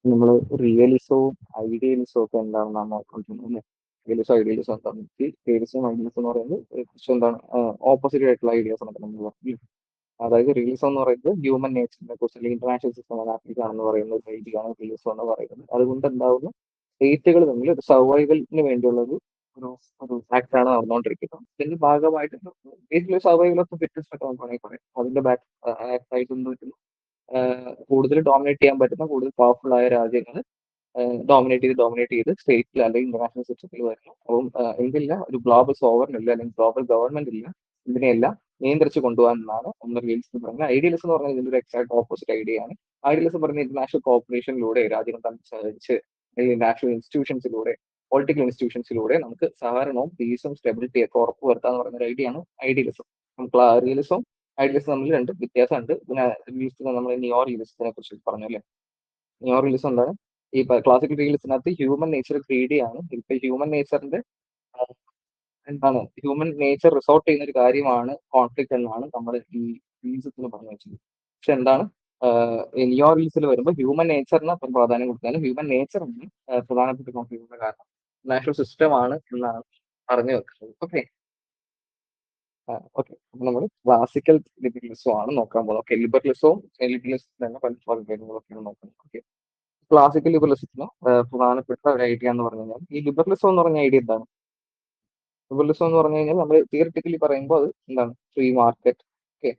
നമ്മള് റിയലിസവും ഐഡിയലിസവും ഒക്കെ എന്താണെന്ന് നാം നോക്കിക്കൊണ്ടിരുന്നത് അല്ലേ? റിയലിസം ഐഡിയലിസം എന്താണ്? ഈ റിയലിസം ഐഡിയലിസം എന്ന് പറയുന്നത് കുറച്ച് എന്താണ് ഓപ്പോസിറ്റ് ആയിട്ടുള്ള ഐഡിയാസ് ആണ് നമ്മൾ പറഞ്ഞു. അതായത് റിയലിസം എന്ന് പറയുന്നത് ഹ്യൂമൻ നേച്ചറിനെ കുറിച്ച് അല്ലെങ്കിൽ ഇന്റർനാഷണൽ സിസ്റ്റം അനാപ്ലിക് ആണെന്ന് പറയുന്ന ഒരു രീതിയാണ് റിയലിസം എന്ന് പറയുന്നത്. അതുകൊണ്ട് എന്താവുന്നു സ്റ്റേറ്റുകൾ തമ്മിൽ ഒരു സർവൈവലിന് വേണ്ടിയുള്ള ഒരു ഒരു ആക്ട് ആണ് നടന്നുകൊണ്ടിരിക്കുന്നത്. ഇതിന്റെ ഭാഗമായിട്ട് ബേസിക്കലി സർവൈവൽ ഓഫ് ഫിറ്റസ്റ്റ് ഒക്കെ നമുക്ക് വേണമെങ്കിൽ പറയാം. അതിന്റെ ബാക്ക് ആക്ട് ആയിട്ട് എന്ത് പറ്റുന്നു കൂടുതൽ ഡോമിനേറ്റ് ചെയ്യാൻ പറ്റുന്ന കൂടുതൽ പവർഫുൾ ആയ രാജ്യങ്ങൾ ഡോമിനേറ്റ് ചെയ്ത് സ്റ്റേറ്റിൽ അല്ലെങ്കിൽ ഇന്റർനാഷണൽ സിസ്റ്റത്തിൽ വരുന്നു. അപ്പം എന്തില്ല ഒരു ഗ്ലോബൽ സോവറിൻ ഇല്ല അല്ലെങ്കിൽ ഗ്ലോബൽ ഗവൺമെന്റ് ഇല്ല. ഇതിനെയെല്ലാം നിയന്ത്രിച്ച് കൊണ്ടുപോകാൻ എന്നാണ് ഒന്ന് റിയലിസം പറയുന്നത്. ഐഡിയലിസം എന്ന് പറഞ്ഞാൽ ഇതിന്റെ ഒരു എക്സാക്ട് ഓപ്പോസിറ്റ് ഐഡിയ ആണ്. ഐഡിയലിസം പറയുന്നത് ഇന്റർനാഷണൽ കോർപ്പറേഷനിലൂടെ രാജ്യങ്ങൾ തമ്മിൽ സഹകരിച്ച് അല്ലെങ്കിൽ നാഷണൽ ഇൻസ്റ്റിറ്റ്യൂഷൻസിലൂടെ പൊളിറ്റിക്കൽ ഇൻസ്റ്റിറ്റ്യൂഷൻസിലൂടെ നമുക്ക് സഹകരണവും പീസും സ്റ്റെബിലിറ്റി ഒക്കെ ഉറപ്പുവരുത്താന്ന് പറയുന്ന ഒരു ഐഡിയ ആണ് ഐഡിയലിസം. റിയലിസം ഐഡിയലിസം തമ്മിൽ രണ്ട് വ്യത്യാസമുണ്ട്. പിന്നെ നമ്മൾ നിയോ റിയലിസത്തിനെ കുറിച്ച് പറഞ്ഞു അല്ലേ? നിയോ റിയലിസം എന്താണ്? ഈ ക്ലാസിക്കൽ റിയലിസത്തിനകത്ത് ഹ്യൂമൻ നേച്ചർ ഗ്രീഡി ആണ്. ഇപ്പൊ ഹ്യൂമൻ നേച്ചറിന്റെ എന്താണ് ഹ്യൂമൻ നേച്ചർ റിസോർട്ട് ചെയ്യുന്ന ഒരു കാര്യമാണ് കോൺഫ്ലിക്ട് എന്നാണ് നമ്മൾ ഈ റിയലിസത്തിൽ പറഞ്ഞു വെച്ചത്. പക്ഷെ എന്താണ് നിയോ റിയലിസത്തിൽ വരുമ്പോൾ ഹ്യൂമൻ നേച്ചറിന് അത്ര പ്രാധാന്യം കൊടുക്കാനും ഹ്യൂമൻ നേച്ചർ ആണ് പ്രധാനപ്പെട്ട കോൺഫ്ലിക്റ്റിന്റെ കാരണം നാഷണൽ സിസ്റ്റം ആണ് എന്നാണ് പറഞ്ഞു വെക്കുന്നത്. ഓക്കെ. ഓക്കെ. അപ്പൊ നമ്മൾ ക്ലാസിക്കൽ ലിബറലിസം ആണ് നോക്കാൻ പോകുന്നത്. ഓക്കെ. ലിബറലിസവും ലിബറലിസത്തിൽ തന്നെ പല ഭാഗങ്ങളൊക്കെയാണ് നോക്കുന്നത്. ഓക്കെ. ക്ലാസിക്കൽ ലിബറലിസത്തിന് പ്രധാനപ്പെട്ട ഒരു ഐഡിയ എന്ന് പറഞ്ഞു കഴിഞ്ഞാൽ ഈ ലിബറലിസം എന്ന് പറഞ്ഞ ഐഡിയ എന്താണ്? ലിബറലിസം എന്ന് പറഞ്ഞു കഴിഞ്ഞാൽ നമ്മൾ തിയറിറ്റിക്കലി പറയുമ്പോൾ അത് എന്താണ് ഫ്രീ മാർക്കറ്റ്. ഓക്കെ.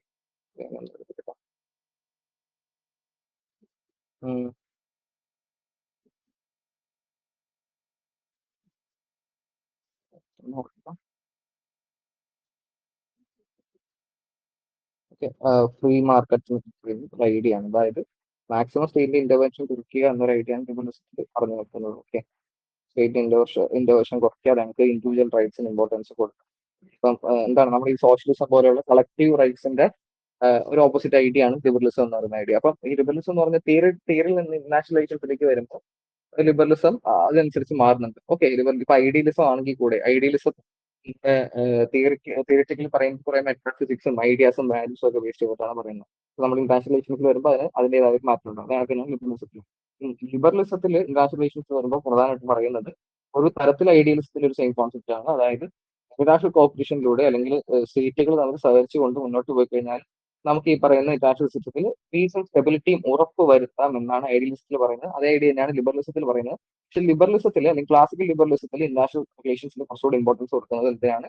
നോക്കാം. ഓക്കെ. ഫ്രീ മാർക്കറ്റ് ഒരു ഐഡിയ ആണ്. അതായത് മാക്സിമം സ്റ്റേറ്റിന്റെ ഇന്റർവെൻഷൻ കുറയ്ക്കുക എന്നൊരു ഐഡിയ ആണ് ലിബറലിസത്തിൽ പറഞ്ഞു വെക്കുന്നത്. ഓക്കെ. സ്റ്റേറ്റ് ഇന്റർവെൻഷൻ കുറയ്ക്കാതെ നമുക്ക് ഇൻഡിവിജ്വൽ റൈറ്റ്സിന് ഇമ്പോർട്ടൻസ് കൊടുക്കും. ഇപ്പം എന്താണ് നമ്മൾ ഈ സോഷ്യലിസം പോലെയുള്ള കളക്റ്റീവ് റൈറ്റ്സിന്റെ ഒരു ഓപ്പോസിറ്റ് ഐഡിയ ആണ് ലിബറലിസം എന്ന് പറയുന്ന ഐഡിയ. അപ്പം ഈ ലിബറലിസം എന്ന് പറഞ്ഞ തിയറിയിൽ നിന്ന് നാഷണലൈസേഷനിലേക്ക് വരുമ്പോൾ ലിബറലിസം അതനുസരിച്ച് മാറുന്നുണ്ട്. ഓക്കെ. ഇപ്പൊ ഐഡിയലിസം ആണെങ്കിൽ കൂടെ ഐഡിയലിസം തിയറിറ്റിക്കലി പറയുമ്പോൾ കുറെ മെറ്റാഫിസിക്സും ഐഡിയാസും വാല്യൂസും ഒക്കെ ബേസ് ചെയ്തിട്ടാണ് പറയുന്നത്. നമ്മൾ ഇന്റർനാഷണലൈസേഷനിൽ വരുമ്പോൾ അതിന്റേതായ ഒരു മാറ്റം ഉണ്ടാവും. അതാണ് ലിബറലിസത്തിൽ. ലിബറലിസത്തിൽ ഇന്റർനാഷണലൈസേഷൻ വരുമ്പോൾ പ്രധാനമായിട്ടും പറയുന്നത് ഒരു തരത്തിൽ ഐഡിയലിസത്തിൽ ഒരു സെയിം കോൺസെപ്റ്റ് ആണ്. അതായത് ഇന്റർനാഷണൽ കോർപ്പറേഷനിലൂടെ അല്ലെങ്കിൽ സ്റ്റേറ്റുകൾ തമ്മിൽ സഹകരിച്ചു കൊണ്ട് മുന്നോട്ട് പോയി കഴിഞ്ഞാൽ നമുക്ക് ഈ പറയുന്ന ഇന്റർനാഷണൽ സിസ്റ്റത്തിൽ പീസും സ്റ്റെബിലിറ്റിയും ഉറപ്പ് വരുത്താം എന്നാണ് ഐഡിയലിസത്തിൽ പറയുന്നത്. അതേ ഐഡിയ തന്നെയാണ് ലിബറലിസത്തിൽ പറയുന്നത്. പക്ഷെ ലിബറലിസത്തിൽ അല്ലെങ്കിൽ ക്ലാസിക്കൽ ലിബറലിസത്തിൽ ഇന്റർനാഷണൽ റിലേഷൻസിന് കുറച്ചുകൂടി ഇമ്പോർട്ടൻസ് കൊടുക്കുന്നത് എന്തിനാണ്?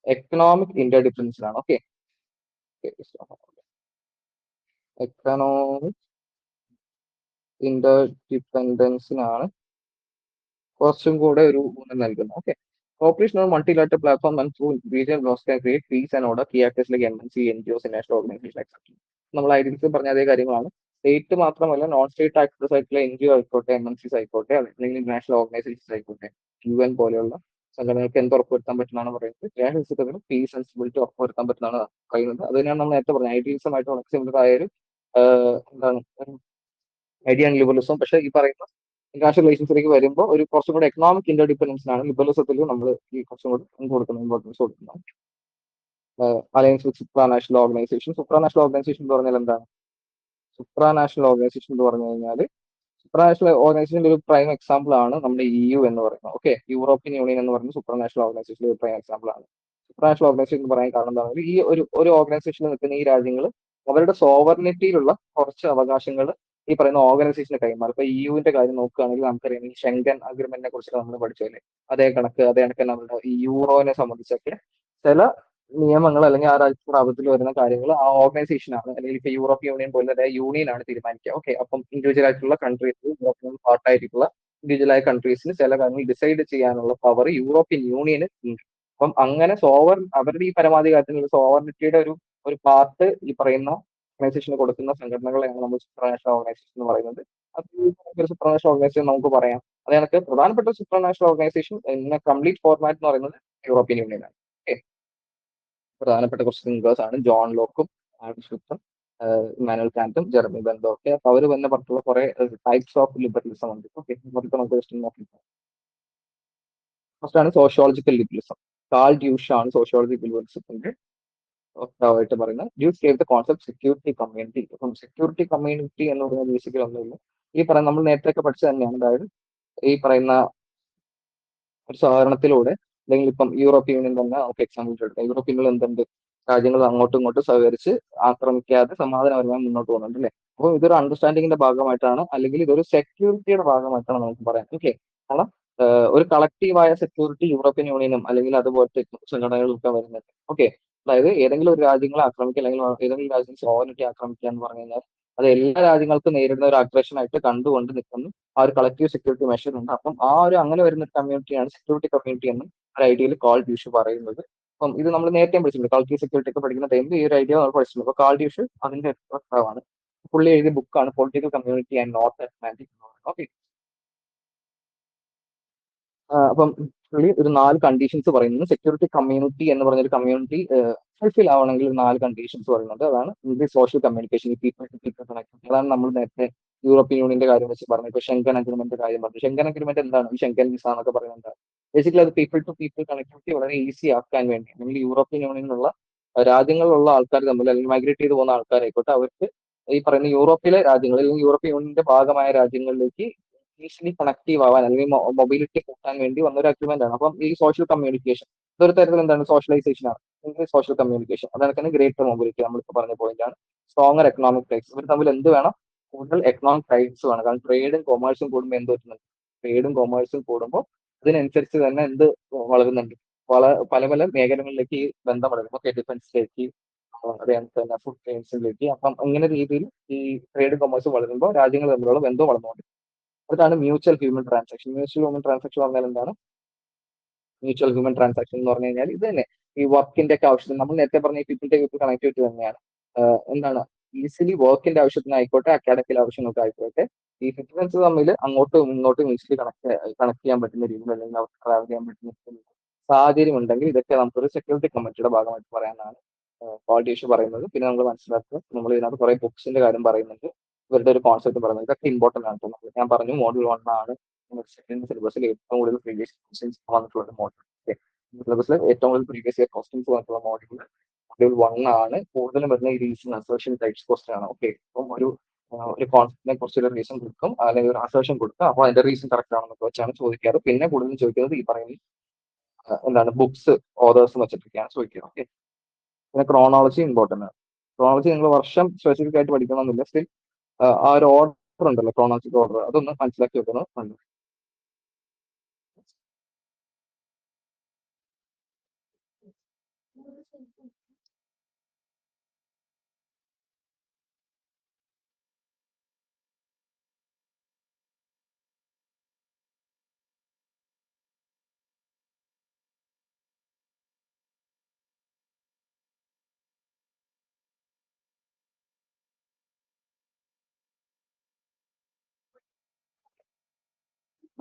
എക്കണോമിക് ഇന്റർ ഡിഫറൻസിനാണ്. ഓക്കെ. എക്കണോമിക് ഇന്റർ ഡിപെൻഡൻസിനാണ് കുറച്ചും കൂടെ ഒരു ഊന്നൽ നൽകുന്നത്. Okay. Cooperation on multilateral platform and through regional blocks can create peace and order. Key actors like MNC, NGOs, national organisation etcetera. നമ്മൾ ഐഡന്റിറ്റി പറഞ്ഞ അതേ കാര്യങ്ങളാണ്. സ്റ്റേറ്റ് മാത്രമല്ല നോൺ സ്റ്റേറ്റ് ആക്ടേഴ്സ് ആയിട്ടുള്ള എൻജിഒ ആയിക്കോട്ടെ, എംഎൻസിസ് ആയിക്കോട്ടെ, അല്ലെങ്കിൽ ഇന്റർനാഷണൽ ഓർഗനൈസേഷൻസ് ആയിക്കോട്ടെ, UN പോലെയുള്ള സംഘടനകൾക്ക് എന്ത് ഉറപ്പുവരുത്താൻ പറ്റുന്നതാണ് പറയുന്നത്? നാഷണൽ സിസ്റ്റത്തിന് പീസ് ആൻഡ് സ്റ്റെബിലിറ്റി ഉറപ്പുവരുത്താൻ പറ്റുന്നതാണ് പറയുന്നത്. അത് തന്നെയാണ് നമ്മൾ നേരത്തെ പറഞ്ഞത് ഐഡിയലിസമായിട്ട് വളരെ സിമിലർ ആയ ഒരു എന്താണ് ഐഡിയ ആണ് ലിബറലിസം. പക്ഷെ ഈ പറയുന്ന ഇന്റർനാഷണൽ റിലേഷൻസിലേക്ക് വരുമ്പോൾ ഒരു കുറച്ചും കൂടെ എക്കണോമിക് ഇന്റർ ഡിപെൻഡൻസിനാണ് ലിബറലിസത്തിൽ നമ്മൾ ഈ കുറച്ചും കൂടി കൊടുക്കുന്നത് ഇമ്പോർട്ടൻസ് കൊടുക്കുന്നത്. Alliance with supranational organisation. Supranational organisation എന്ന് പറഞ്ഞാൽ എന്താണ്? സുപ്രാനാഷണൽ ഓർഗനൈസേഷൻ എന്ന് പറഞ്ഞു കഴിഞ്ഞാൽ സുപ്രാനാഷണൽ ഓർഗനൈസേഷന്റെ ഒരു പ്രൈം എക്സാമ്പിൾ ആണ് നമ്മുടെ EU എന്ന് പറയുന്നത്. ഓക്കെ. യൂറോപ്യൻ യൂണിയൻ എന്ന് പറയുന്നത് സുപ്രാനാഷണൽ ഓർഗനൈസേഷന്റെ ഒരു പ്രൈം എക്സാമ്പിൾ ആണ്. സുപ്രാനാഷണൽ ഓർഗനൈസേഷൻ എന്ന് പറയാൻ കാരണം എന്താണ്? ഈ ഒരു ഓർഗനൈസേഷനിൽ നിൽക്കുന്ന ഈ രാജ്യങ്ങൾ അവരുടെ സോവർണിറ്റിയിലുള്ള കുറച്ച് അവകാശങ്ങൾ ഈ പറയുന്ന ഓർഗനൈസേഷന് കൈമാറും. ഇപ്പൊ EUവിന്റെ കാര്യം നോക്കുകയാണെങ്കിൽ നമുക്കറിയാം ഈ ഷെങ്കൻ അഗ്രിമെന്റിനെ കുറിച്ച് നമ്മൾ പഠിച്ചല്ലേ? അതേ കണക്ക് നമ്മുടെ ഈ യൂറോനെ സംബന്ധിച്ചൊക്കെ ചില നിയമങ്ങൾ അല്ലെങ്കിൽ ആ രാജ്യത്ത് പ്രാബല്യത്തിൽ വരുന്ന കാര്യങ്ങൾ ആ ഓർഗനൈസേഷൻ ആണ് അല്ലെങ്കിൽ ഇപ്പൊ യൂറോപ്യൻ യൂണിയൻ പോലെ യൂണിയൻ ആണ് തീരുമാനിക്കുക. ഓക്കെ. അപ്പം ഇൻഡിവിജ്വൽ ആയിട്ടുള്ള കൺട്രീസ് യൂറോപ്യൻ പാർട്ടായിട്ടുള്ള ഇൻഡിവിജ്വൽ ആയ കൺട്രീസിന് ചില കാര്യങ്ങൾ ഡിസൈഡ് ചെയ്യാനുള്ള പവർ യൂറോപ്യൻ യൂണിയന് ഉണ്ട്. അപ്പം അങ്ങനെ അവരുടെ ഈ പരമാധികാരത്തിനുള്ള സോവർണിറ്റിയുടെ ഒരു പാർട്ട് ഈ പറയുന്ന ഓർഗനൈസേഷന് കൊടുക്കുന്ന സംഘടനകളെയാണ് നമ്മൾ സുപ്രാനാഷണൽ ഓർഗനൈസേഷൻ എന്ന് പറയുന്നത്. അത് ഒരു സുപ്രാനാഷണൽ ഓർഗനൈസേഷൻ നമുക്ക് പറയാം. അത് കണക്ക് പ്രധാനപ്പെട്ട സുപ്രാനാഷണൽ ഓർഗനൈസേഷൻ എന്ന കംപ്ലീറ്റ് ഫോർമാറ്റ് എന്ന് പറയുന്നത് യൂറോപ്യൻ യൂണിയൻ ആണ്. ഓക്കെ. പ്രധാനപ്പെട്ട കുറച്ച് തിങ്കേഴ്സ് ആണ് ജോൺ ലോക്കും ആഡം സ്മിത്തും ഇമാനുവൽ കാന്റും ജെറമി ബെന്തോ ഒക്കെ. അപ്പൊ അവർ തന്നെ പറഞ്ഞിട്ടുള്ള കുറെ ടൈപ്സ് ഓഫ് ലിബറലിസം ഉണ്ട്. ഓക്കെ. നമുക്ക് ജസ്റ്റ് നോക്കി ഫസ്റ്റ് ആണ് സോഷ്യോളജിക്കൽ ലിബറലിസം. കാൾ ഡ്യൂഷ് ആണ് സോഷ്യോളജിക്കൽ ലിബറലിസത്തിന്റെ വക്താവായിട്ട് പറയുന്നത്. Dues gave the concept security community. അപ്പം സെക്യൂരിറ്റി കമ്മ്യൂണിറ്റി എന്ന് പറയുന്നത് ബേസിക്കലി ഒന്നുമില്ല. ഈ പറയുന്ന നമ്മൾ നേരത്തെയൊക്കെ പഠിച്ചത് തന്നെയാണ്. അതായത് ഈ പറയുന്ന ഒരു സഹകരണത്തിലൂടെ അല്ലെങ്കിൽ ഇപ്പം യൂറോപ്യൻ യൂണിയൻ തന്നെ നമുക്ക് എക്സാമ്പിൾ എടുക്കാം. യൂറോപ്യൻ യൂണിയൻ എന്തുണ്ട്? രാജ്യങ്ങൾ അങ്ങോട്ടും ഇങ്ങോട്ടും സഹകരിച്ച് ആക്രമിക്കാതെ സമാധാനപരമായി മുന്നോട്ട് പോകുന്നുണ്ട് അല്ലേ? അപ്പോൾ ഇതൊരു അണ്ടർസ്റ്റാൻഡിങ്ങിന്റെ ഭാഗമായിട്ടാണ് അല്ലെങ്കിൽ ഇതൊരു സെക്യൂരിറ്റിയുടെ ഭാഗമായിട്ടാണ് നമുക്ക് പറയാം. ഓക്കെ. കാരണം ഒരു കളക്റ്റീവായ സെക്യൂരിറ്റി യൂറോപ്യൻ യൂണിയനും അല്ലെങ്കിൽ അതുപോലത്തെ സംഘടനകളൊക്കെ വരുന്നുണ്ട്. ഓക്കെ. അതായത് ഏതെങ്കിലും ഒരു രാജ്യങ്ങളെ ആക്രമിക്കുക അല്ലെങ്കിൽ ഏതെങ്കിലും രാജ്യം സോവറിറ്റി ആക്രമിക്കുക എന്ന് പറഞ്ഞു കഴിഞ്ഞാൽ അത് എല്ലാ രാജ്യങ്ങൾക്കും നേരിടുന്ന ഒരു അഗ്രഷൻ ആയിട്ട് കണ്ടുകൊണ്ട് നിൽക്കുന്നു. ആ ഒരു കളക്റ്റീവ് സെക്യൂരിറ്റി മെഷർ ഉണ്ട്. അപ്പം ആ ഒരു അങ്ങനെ വരുന്ന ഒരു കമ്മ്യൂണിറ്റിയാണ് സെക്യൂരിറ്റി കമ്മ്യൂണിറ്റി എന്നും ഒരു ഐഡിയയിൽ കാൾ ഡ്യൂഷ് പറയുന്നത്. അപ്പം ഇത് നമ്മൾ നേരത്തെ പഠിച്ചിട്ടുണ്ട്. കളക്റ്റീവ് സെക്യൂരിറ്റി ഒക്കെ പഠിക്കുന്ന ടൈമിൽ ഈ ഒരു ഐഡിയ നമ്മൾ പഠിച്ചിട്ടുണ്ട്. അപ്പോൾ കാൾ ഡ്യൂഷ് അതിന്റെ വക്താവാണ്. പുള്ളി എഴുതിയ ബുക്കാണ് political community and north Atlantic. Okay. അപ്പം പുള്ളി ഒരു 4 കണ്ടീഷൻസ് പറയുന്നു. സെക്യൂരിറ്റി കമ്മ്യൂണിറ്റി എന്ന് പറഞ്ഞൊരു കമ്മ്യൂണിറ്റി ഫുൾഫിൽ ആവണമെങ്കിൽ 4 കണ്ടീഷൻസ് പറയുന്നുണ്ട്. അതാണ് ഇത് സോഷ്യൽ കമ്മ്യൂണിക്കേഷൻ, ഈ പീപ്പിൾ ടു പീപ്പിൾ കണക്ഷൻ. അതാണ് നമ്മൾ നേരത്തെ യൂറോപ്യൻ യൂണിയന്റെ കാര്യം വെച്ച് പറഞ്ഞു. ഇപ്പൊ ഷെങ്കൻ അഗ്രിമെന്റ് കാര്യം പറഞ്ഞു. ഷെങ്കൻ അഗ്രിമെന്റ് എന്താണ്? ഈ ഷെങ്കൻ വിസ എന്നൊക്കെ പറയുന്നത് ബേസിക്കലി അത് പീപ്പിൾ ടു പീപ്പിൾ കണക്ടിവിറ്റി വളരെ ഈസി ആക്കാൻ വേണ്ടി അല്ലെങ്കിൽ യൂറോപ്യൻ യൂണിയനിലുള്ള രാജ്യങ്ങളിലുള്ള ആൾക്കാർ തമ്മിൽ അല്ലെങ്കിൽ മൈഗ്രേറ്റ് ചെയ്ത് പോകുന്ന ആൾക്കാരായിക്കോട്ടെ അവർക്ക് ഈ പറയുന്ന യൂറോപ്പിലെ രാജ്യങ്ങളിൽ അല്ലെങ്കിൽ യൂറോപ്യൻ യൂണിയന്റെ ഭാഗമായ രാജ്യങ്ങളിലേക്ക് ഈസിലി കണക്റ്റീവ് ആവാൻ അല്ലെങ്കിൽ മൊബിലിറ്റി കൂട്ടാൻ വേണ്ടി വന്ന ഒരു അഗ്രിമെന്റ് ആണ്. അപ്പം ഈ സോഷ്യൽ കമ്മ്യൂണിക്കേഷൻ ഇതൊരു തരത്തിൽ എന്താണ് സോഷ്യലൈസേഷൻ ആണ് സോഷ്യൽ കമ്മ്യൂണിക്കേഷൻ. അതാണ് ഗ്രേറ്റർ മൊബിലിറ്റി നമ്മളിപ്പോൾ പറഞ്ഞ പോയിന്റ് ആണ്. സ്ട്രോങ്ങർ എക്കണോമിക് ടൈപ്സ് ഇവർ തമ്മിൽ എന്ത് വേണം? കൂടുതൽ എക്കണോമിക് ടൈപ്സ് വേണം. കാരണം ട്രേഡും കൊമേഴ്സും കൂടുമ്പോൾ എന്ത് പറ്റുന്നുണ്ട്? ട്രേഡും കൊമേഴ്സും കൂടുമ്പോൾ അതിനനുസരിച്ച് തന്നെ എന്ത് വളരുന്നുണ്ട്? പല പല പല മേഖലകളിലേക്ക് ഈ ബന്ധം വളരും. ഓക്കെ, ഡിഫൻസിലേക്ക് അതേപോലെ തന്നെ ഫുഡ് ചെയിൻസിലേക്ക്. അപ്പം ഇങ്ങനെ രീതിയിൽ ഈ ട്രേഡ് കൊമേഴ്സ് വളരുമ്പോൾ രാജ്യങ്ങൾ തമ്മിലുള്ള ബന്ധം വളർന്നുകൊണ്ട് അതാണ് mutual human transaction. Mutual human transaction പറഞ്ഞാൽ എന്താണ്? മ്യൂച്വൽ ഹ്യൂമൻ ട്രാൻസാക്ഷൻ എന്ന് പറഞ്ഞു കഴിഞ്ഞാൽ ഇത് തന്നെ ഈ വർക്കിന്റെ ഒക്കെ ആവശ്യത്തിന് നമ്മൾ നേരത്തെ പറഞ്ഞ പീപ്പിൾ ടു പീപ്പിൾ കണക്ടിവിറ്റി തന്നെയാണ്. എന്താണ് ഈസിലി വർക്കിന്റെ ആവശ്യത്തിനായിക്കോട്ടെ അക്കാഡമിക് ആവശ്യങ്ങൾക്ക് ആയിക്കോട്ടെ ഈ സിറ്റിസൺസ് തമ്മിൽ അങ്ങോട്ടും ഇങ്ങോട്ടും ഈസിലി കണക്ട് ചെയ്യാൻ പറ്റുന്ന രീതിയിൽ അല്ലെങ്കിൽ അവർക്ക് ട്രാവൽ ചെയ്യാൻ പറ്റുന്ന സാഹചര്യം ഉണ്ടെങ്കിൽ ഇതൊക്കെ നമുക്കൊരു സെക്യൂരിറ്റി കമ്മിറ്റിയുടെ ഭാഗമായിട്ട് പറയാനാണ് ക്വാളിറ്റി ഇഷ്യൂ പറയുന്നത്. പിന്നെ നമ്മൾ മനസ്സിലാക്കുക നമ്മൾ ഇതിനകത്ത് കുറെ ബുക്സിന്റെ കാര്യം പറയുന്നുണ്ട്. ഇവരുടെ ഒരു കോൺസെപ്റ്റ് പറയുന്നത് ഇതൊക്കെ ഇമ്പോർട്ടന്റ് ആണ്. ഇപ്പോൾ ഞാൻ പറഞ്ഞു മോഡൽ 1 ആണ് സെക്കൻഡ് സിലബസിൽ ഏറ്റവും കൂടുതൽ പ്രീവിയസ് ക്വസ്റ്റ്യൻസ് വന്നിട്ടുള്ള മോഡൽ. സിലബസിൽ ഏറ്റവും കൂടുതൽ പ്രീവിയസ് ഇയർ ക്വസ്റ്റ്യൻസ് വന്നിട്ടുള്ള മോഡൽ മൊഡ്യൂൾ 1 ആണ്. കൂടുതലും വരുന്ന ഈ റീസൺ അസേർഷൻ ടൈപ്സ് ക്വസ്റ്റ്യൻ ആണ്. ഓക്കെ. അപ്പം ഒരു കോൺസെപ്റ്റിനെ കുറിച്ച് ഒരു റീസൺ കൊടുക്കും അല്ലെങ്കിൽ ഒരു അസേർഷൻ കൊടുക്കും. അപ്പോൾ അതിന്റെ റീസൺ കറക്റ്റ് ആണെന്നൊക്കെ വെച്ചാണ് ചോദിക്കാറ്. പിന്നെ കൂടുതലും ചോദിക്കുന്നത് ഈ പറയുന്ന എന്താണ് ബുക്സ് ഓതേഴ്സ് വെച്ചിട്ടൊക്കെയാണ് ചോദിക്കുക. ഓക്കെ. പിന്നെ ക്രോണോളജി ഇമ്പോർട്ടന്റ് ആണ്. ക്രോണോളജി നിങ്ങൾ വർഷം സ്പെസിഫിക് ആയിട്ട് പഠിക്കണമെന്നില്ല. സ്റ്റിൽ ആ ഒരു ഓർഡർ ഉണ്ടല്ലോ ക്രോണോളജിക് ഓർഡർ അതൊന്ന് മനസ്സിലാക്കി വെക്കുന്നത് നല്ലത്.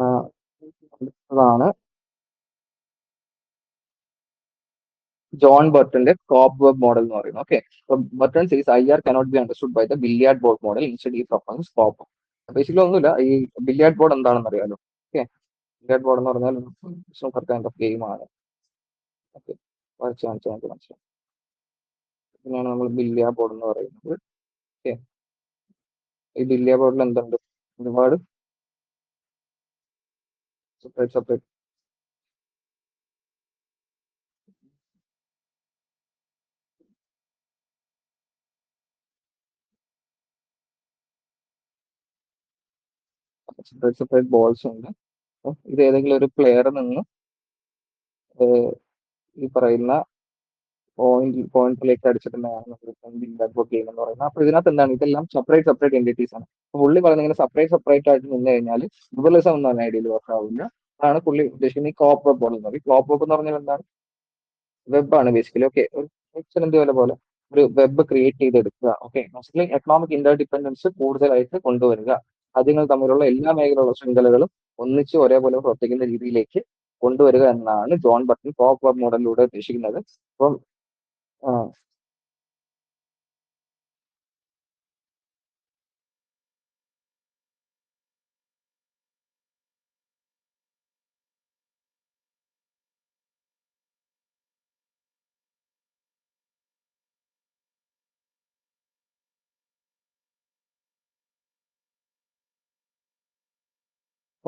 ആ, അതാണ് ജോൺ ബർട്ടന്റെ കോപ്പ് വെബ് മോഡൽ എന്ന് പറയുന്നത്. Okay. Burton sees I R cannot be understood by the billiard board model instead ഈ പ്രൊപ്പൻസ് കോപ്പ്. ബേസിക്കലി ഒന്നുമില്ല. ഈ ബില്ലിയാർഡ് ബോർഡ് എന്താണെന്ന് അറിയാലോ? ഓക്കെ. ബില്ലിയാർഡ് ബോർഡ് എന്ന് പറഞ്ഞാൽ സൂപ്പർ കൈൻഡ് ഓഫ് ഗെയിം ആണ്. ഓക്കെ. വരച്ച് കാണിച്ചാൽ നമുക്ക് മനസ്സിലാവും. ഇതിനാണ് നമ്മൾ ബില്ലിയാർഡ് ബോർഡ് എന്ന് പറയുന്നത്. ഓക്കെ. ഈ ബില്ലിയാർഡ് ബോർഡിൽ എന്തുണ്ട്? ഒരുപാട് separate separate separate separate balls ഉണ്ട്. അപ്പം ഇത് ഏതെങ്കിലും ഒരു പ്ലെയർ നിന്ന് ഈ പറയുന്ന പോയിന്റിലേക്ക് അടിച്ചിട്ടുണ്ടെന്നാണ് ബിൽഡപ്പ് ഗെയിം എന്ന് പറയുന്നത്. അപ്പൊ ഇതിനകത്ത് എന്താണ് ഇതെല്ലാം സെപ്പറേറ്റ് സെപ്പറേറ്റ് എൻറ്റിറ്റീസ് ആണ്. അപ്പൊ പുള്ളി പറയുന്നത് ഇങ്ങനെ സെപ്പറേറ്റ് സെപ്പറേറ്റ് ആയിട്ട് നിന്ന് കഴിഞ്ഞാൽ ഡുവലിസം ഒന്നും ഐഡിയയിൽ വർക്ക് ആവില്ല. അതാണ് പുള്ളി ഉദ്ദേശിക്കുന്നത് ഈ ക്ലോപ്പ് വെബ് എന്ന് പറയും. ക്ലോപ്പ് വെബ് എന്ന് പറഞ്ഞാൽ എന്താണ്? വെബാണ് ബേസിക്കലി. ഓക്കെ. ഒരു എക്സലന്റ് പോലെ ഒരു വെബ് ക്രിയേറ്റ് ചെയ്തെടുക്കുക. ഓക്കെ. മോസ്റ്റ്ലി എക്കണോമിക് ഇന്റർഡിപെൻഡൻസ് കൂടുതലായിട്ട് കൊണ്ടുവരിക. രാജ്യങ്ങൾ തമ്മിലുള്ള എല്ലാ മേഖലയിലുള്ള ശൃംഖലകളും ഒന്നിച്ച് ഒരേപോലെ പ്രവർത്തിക്കുന്ന രീതിയിലേക്ക് കൊണ്ടുവരിക എന്നാണ് ജോൺ ബട്ടൺ ടോപ്പ് വെബ് മോഡലിലൂടെ ഉദ്ദേശിക്കുന്നത്. അപ്പം ആ,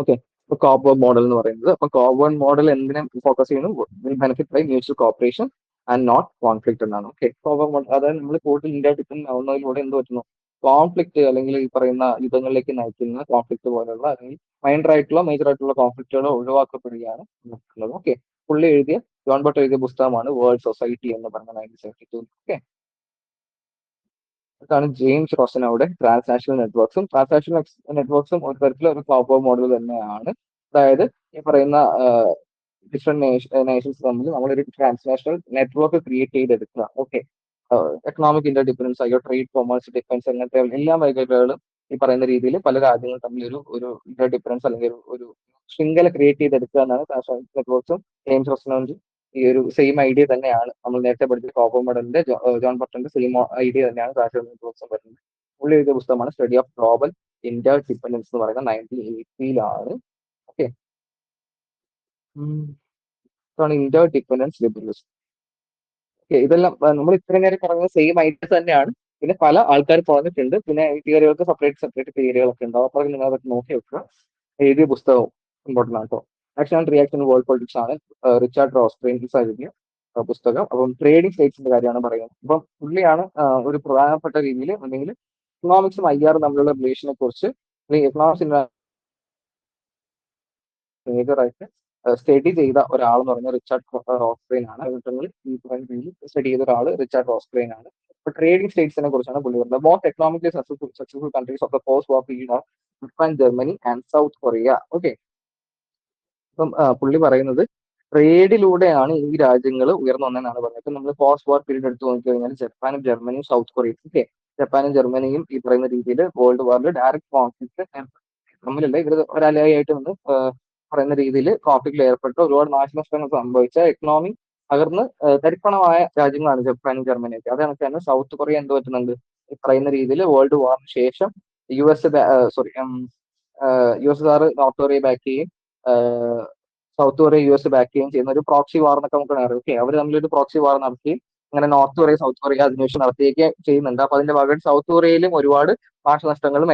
ഓക്കെ. ഇപ്പൊ കോപ്പ് മോഡൽ എന്ന് പറയുന്നത്, അപ്പൊ കോപ്പ് മോഡൽ എന്തിനെ ഫോക്കസ് ചെയ്യുന്നു? Will benefit by mutual cooperation and not conflict എന്നാണ്. ഓക്കെ. കോപ്പ് മോഡൽ അതായത് നമ്മൾ കൂടുതൽ ഇന്ത്യ ഡിപ്പെൻഡ് ആവുന്നതിലൂടെ എന്ത് പറ്റുന്നു? കോൺഫ്ലിക്ട് അല്ലെങ്കിൽ ഈ പറയുന്ന യുദ്ധങ്ങളിലേക്ക് നയിക്കുന്ന കോൺഫ്ലിക്ട് പോലുള്ള അല്ലെങ്കിൽ മേജർ ആയിട്ടുള്ള കോൺഫ്ലിക്റ്റുകൾ ഒഴിവാക്കപ്പെടുകയാണ് നടക്കുന്നത്. ഓക്കെ. പുള്ളി എഴുതിയ ജോൺ ബട്ട് എഴുതിയ പുസ്തകമാണ് വേൾഡ് സൊസൈറ്റി എന്ന് പറഞ്ഞ 1972. ഓക്കെ. അതാണ് ജെയിംസ് റോസനോയുടെ ട്രാൻസാക്ഷണൽ നെറ്റ്വർക്ക്സും. ട്രാൻസാക്ഷണൽ നെറ്റ്വർക്ക്സും ഒരു തരത്തിലുള്ള ഒരു ക്ലോബോ മോഡൽ തന്നെയാണ്. അതായത് ഈ പറയുന്ന ഡിഫറെന്റ് നേഷൻസ് തമ്മിൽ നമ്മളൊരു ട്രാൻസ്നാഷണൽ നെറ്റ്വർക്ക് ക്രിയേറ്റ് ചെയ്തെടുക്കുക. ഓക്കെ. എക്കണോമിക് ഇന്റർ ഡിപെൻഡൻസ് ആയോ ട്രേഡ് കൊമേഴ്സ് ഡിഫൻസ് അങ്ങനത്തെ എല്ലാ മേഖലകളും ഈ പറയുന്ന രീതിയിൽ പല രാജ്യങ്ങൾ തമ്മിൽ ഒരു ഇന്റർ ഡിപെൻഡൻസ് അല്ലെങ്കിൽ ഒരു ശൃംഖല ക്രിയേറ്റ് ചെയ്തെടുക്കുക എന്നാണ് ട്രാൻസ്നാഷണൽ നെറ്റ്വർക്ക്സും ജെയിംസ് റോസനോന്റെ ഈ ഒരു സെയിം ഐഡിയ തന്നെയാണ് നമ്മൾ നേരത്തെ പഠിച്ച കോപ്പർ മോഡലിന്റെ ജോൺ ബർട്ടന്റെ സെയിം ഐഡിയ തന്നെയാണ് ട്രാൻസ്നാഷണൽ നെറ്റ്വർക്ക്സും വരുന്നത്. പുള്ളി എഴുതിയ പുസ്തകമാണ് study of global Inter dependence എന്ന് പറയുന്നത് 1980-ലാണ്. ഓക്കെ. ഇതാണ് ഇന്റർ ഡിപെൻഡൻസ് ലിബറലിസം. ഓക്കെ. ഇതെല്ലാം നമ്മൾ ഇത്രയും നേരം പറഞ്ഞത് സെയിം ഐഡിയസ് തന്നെയാണ്. പിന്നെ പല ആൾക്കാർ പറഞ്ഞിട്ടുണ്ട്. പിന്നെ ഈ തിയറികൾക്ക് സെപ്പറേറ്റ് തിയറികളൊക്കെ ഉണ്ടാവും. അപ്പോൾ നിങ്ങൾ അതൊക്കെ നോക്കി വെക്കുക. എഴുതിയ പുസ്തകവും ഇമ്പോർട്ടൻ്റ് ആണ് കേട്ടോ. Action and reaction world politics ആണ് റിച്ചാർഡ് റോസ്ട്രെയിൻസ് എഴുതിയ പുസ്തകം. അപ്പം ട്രേഡിംഗ് സ്റ്റേറ്റ്സിന്റെ കാര്യമാണ് പറയുന്നത്. അപ്പം പുള്ളിയാണ് ഒരു പ്രധാനപ്പെട്ട രീതിയിൽ അല്ലെങ്കിൽ എക്കണോമിക്സും IR തമ്മിലുള്ള റിലേഷനെ കുറിച്ച് അല്ലെങ്കിൽ എക്കണോമിക്സ് മേജറായിട്ട് സ്റ്റഡി ചെയ്ത ഒരാൾ എന്ന് പറഞ്ഞാൽ റിച്ചാർഡ് റോസ്ട്രെയിൻ ആണ്. ഈ പറയുന്ന രീതിയിൽ സ്റ്റഡി ചെയ്ത ഒരാൾ റിച്ചാർഡ് റോസ്ട്രെയിൻ ആണ്. ഇപ്പൊ ട്രേഡിംഗ് സ്റ്റേറ്റ്സിനെ കുറിച്ചാണ് പുള്ളി പറയുന്നത്. Most economically successful countries of the post war period R Japan, Germany and south Korea. Okay. ഇപ്പം പുള്ളി പറയുന്നത് ട്രേഡിലൂടെയാണ് ഈ രാജ്യങ്ങൾ ഉയർന്നു വന്നതെന്നാണ് പറയുന്നത്. ഇപ്പൊ നമ്മൾ പോസ്റ്റ് വാർ പീരീഡ് എടുത്ത് നോക്കിക്കഴിഞ്ഞാൽ ജപ്പാനും ജർമ്മനിയും സൗത്ത് കൊറിയയും. ഓക്കെ. ജപ്പാനും ജർമ്മനിയും ഈ പറയുന്ന രീതിയിൽ വേൾഡ് വാറിൽ ഡയറക്റ്റ് കോൺഫ്ലിക്ട് തമ്മിലല്ല, ഇവർ ഒരലയായിട്ട് നിന്ന് പറയുന്ന രീതിയിൽ കോൺഫ്ലിക്റ്റിൽ ഏർപ്പെട്ട് ഒരുപാട് നാശനഷ്ടങ്ങൾ സംഭവിച്ച എക്കണോമി തകർന്ന് തരിപ്പണമായ രാജ്യങ്ങളാണ് ജപ്പാനും ജർമ്മനിയൊക്കെ. അത് കണക്ക് തന്നെ സൗത്ത് കൊറിയ എന്ത് പറ്റുന്നുണ്ട്? ഈ പറയുന്ന രീതിയിൽ വേൾഡ് വാറിന് ശേഷം US sorry USSR north Korea back ചെയ്യും, സൗത്ത് കൊറിയ US ബാക്ക് ചെയ്യുകയും ചെയ്യുന്ന ഒരു പ്രോക്സി വാർ എന്നൊക്കെ നമുക്ക് അറിയാം. ഓക്കെ. അവർ തമ്മിലൊരു പ്രോക്സി വാർ നടത്തി അങ്ങനെ നോർത്ത് കൊറിയ സൗത്ത് കൊറിയ അധിനിവേശം നടത്തുകയൊക്കെ ചെയ്യുന്നുണ്ട്. അപ്പൊ അതിന്റെ ഭാഗമായിട്ട് സൗത്ത് കൊറിയയിലും ഒരുപാട് നാശനഷ്ടങ്ങളും